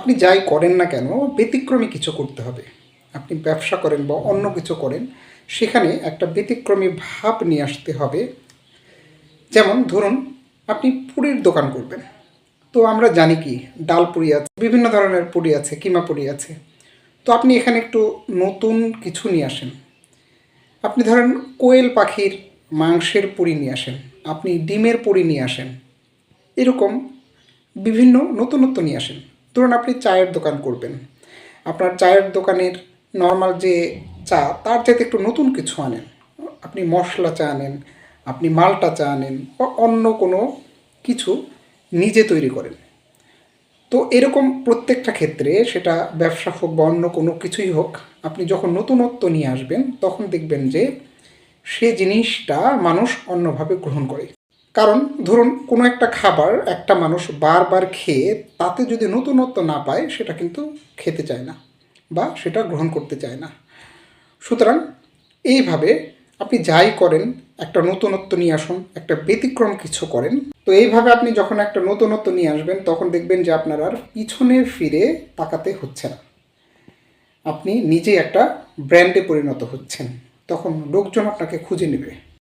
আপনি যাই করেন না কেন ব্যতিক্রমী কিছু করতে হবে। আপনি ব্যবসা করেন বা অন্য কিছু করেন, সেখানে একটা ব্যতিক্রমী ভাব নিয়ে আসতে হবে। যেমন ধরুন, আপনি পুরীর দোকান করবেন। তো আমরা জানি কি, ডাল পুরি আছে, বিভিন্ন ধরনের পুরি আছে, কিমা পুরি আছে। তো আপনি এখানে একটু নতুন কিছু নিয়ে আসেন। আপনি ধরেন কোয়েল পাখির মাংসের পুরি নিয়ে আসেন, আপনি ডিমের পুরি নিয়ে আসেন, এরকম বিভিন্ন নতুনত্ব নিয়ে আসেন। ধরুন আপনি চায়ের দোকান করবেন, আপনার চায়ের দোকানের নর্মাল যে চা, তার চাইতে একটু নতুন কিছু আনেন। আপনি মশলা চা আনেন, আপনি মাল্টা চা আনেন, বা অন্য কোনো কিছু নিজে তৈরি করেন। তো এরকম প্রত্যেকটা ক্ষেত্রে, সেটা ব্যবসা হোক বা অন্য কোনো কিছুই হোক, আপনি যখন নতুনত্ব নিয়ে আসবেন তখন দেখবেন যে সে জিনিসটা মানুষ অন্যভাবে গ্রহণ করে। কারণ ধরুন কোনো একটা খাবার একটা মানুষ বারবার খেয়ে তাতে যদি নতুনত্ব না পায়, সেটা কিন্তু খেতে চায় না বা সেটা গ্রহণ করতে চায় না। সুতরাং এইভাবে আপনি যাই করেন, একটা নতুনত্ব নিয়ে আসুন, একটা ব্যতিক্রম কিছু করেন। তো এইভাবে আপনি যখন একটা নতুনত্ব নিয়ে আসবেন, তখন দেখবেন যে আপনার আর পিছনে ফিরে তাকাতে হচ্ছে না। আপনি নিজেই একটা ব্র্যান্ডে পরিণত হচ্ছেন, তখন লোকজন আপনাকে খুঁজে নেবে।